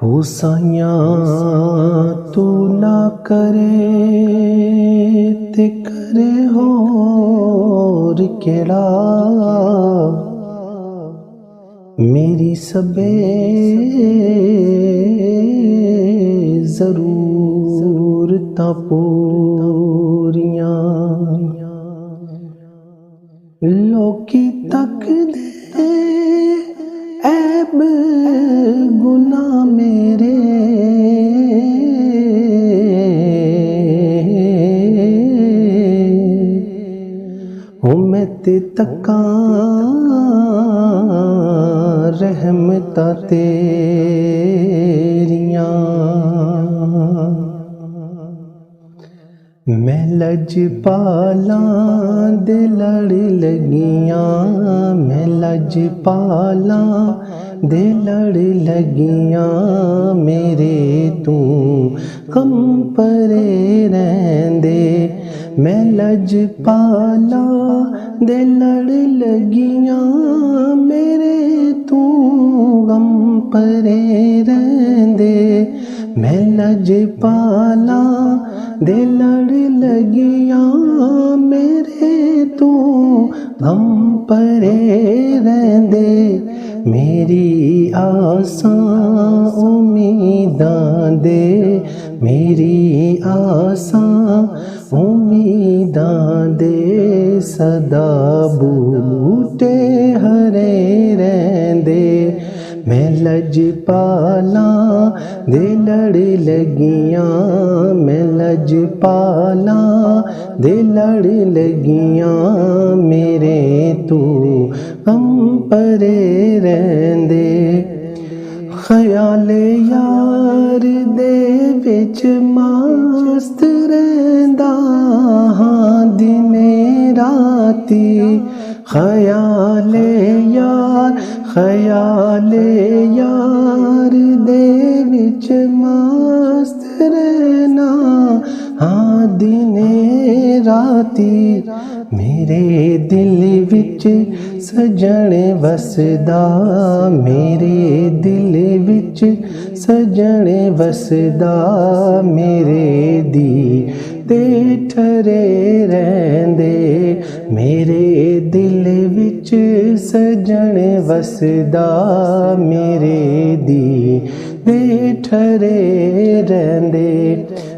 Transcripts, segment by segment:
ہو سائیاں تو نہ کرے تے کرے ہور کیڑا، میری سبے ضرورتاں پوریاں، لوکی تک دے عیب گناہ میرے، میں تے تکاں رحمتاں تیریاں، میں لج پالاں دے لڑ لگیاں، میں لج پالاں دے لڑ لگیاں، میرے تو غم پرے رہندے، میں لج پالاں دے لڑ لگیاں، میرے تو غم پرے رہندے، میں لج پالاں دے لڑ لگیاں، میرے تو غم پرے رہندے، میری آساں امیداں دے، میری آساں امیداں دے، سدا بوٹے ہرے رہندے، میں لج پالاں دے لڑ لگیاں، میں لج پالاں دے لڑ لگیاں، میرے تو غم پرے رہندے، خیال یار دے وچ مست رہندا ہاں دنے راتی، خیال یار دے وچ مست رہنا ہاں دنے راتی، میرے دل وچ سجن وسدا، میرے دل وچ سجن وسدا، میرے دی تے ٹھرے رہندے، میرے دل وچ سجن وسدا، میرے دی تے ٹھرے رہندے،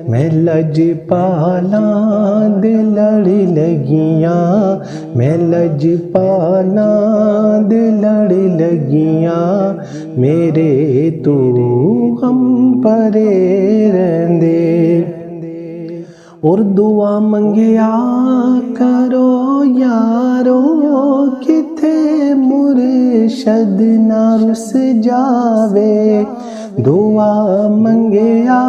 میں لج پالاں دے لڑ لگیاں، میں لج پالاں دے لڑ لگیاں، میرے تو غم پرے رہندے، اور دعا منگیا کرو یارو کتے مرشد نہ رس جاوے، دعا منگیا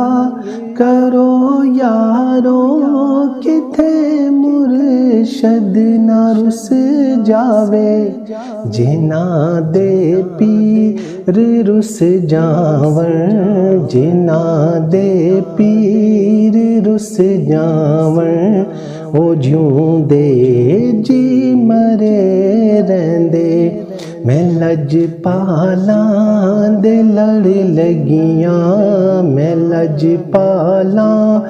کرو یارو کتے مرشد نہ رس جاوے، جنہاں دے پیر رس جاون، جنہاں دے پیر رس جاون، او جیوں دے جی مرے رہندے، میں لج پالاں دے لڑ لگیاں، میں لج پالاں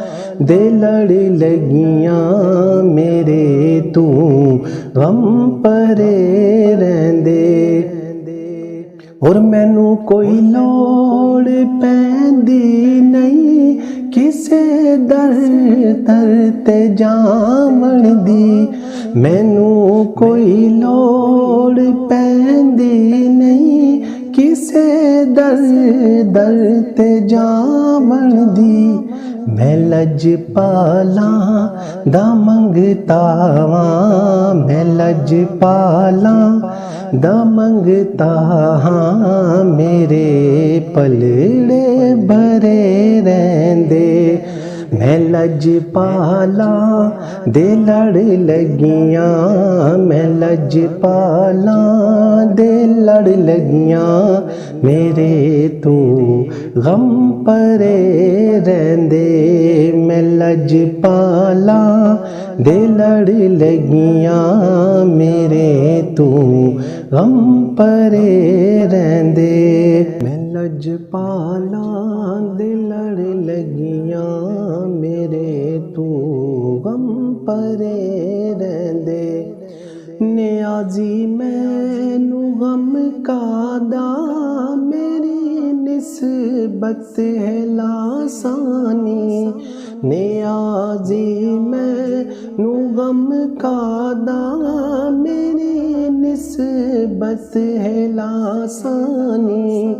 دے لڑ لگیاں، میرے تو غم پرے رہندے، اور مینوں کوئی لوڑ پیندی نہیں کسے در تے جاون دی، مینوں کوئی لوڑ پیندی نہیں کسے در تے جاون دی، میں لج پالاں دا منگتا واں، میں لج پالاں دا منگتا ہاں، میرے پلڑے بھرے رہندے، میں لج پالاں دے لڑ لگیاں، میں لج پالاں دے لڑ لگیاں، میرے تو غم پرے رہندے، میں لج پالاں دے لڑ لگیاں، میرے تو غم پرے رہندے میں لج پالاں دے لڑ لگیاں میرے تو غم پرے رہندے نیازی مینو غم کادا میری نسبت ہے لاسانی نیازی مینو غم کادا میری نسبت ہے لاسانی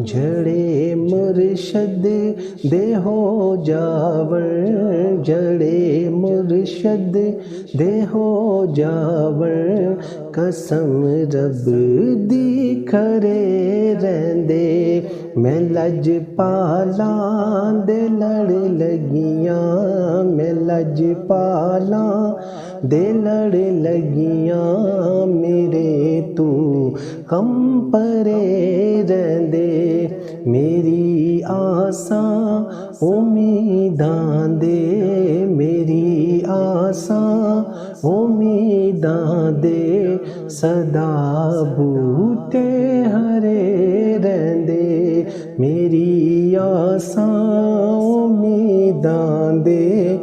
جڑے مرشد دے ہو جاور جڑے مرشد دے ہو جاور قسم رب دی کھرے رہندے میں لج پالاں دے لڑ لگیاں میں لج پالاں دے لڑ لگیاں میرے تو غم پرے رہندے میری آساں امیداں دے میری آساں امیداں دے صدا بوٹے ہرے رہندے میری آساں امیداں دے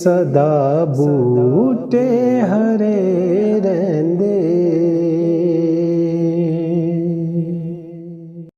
صدا بوٹے ہرے رہندے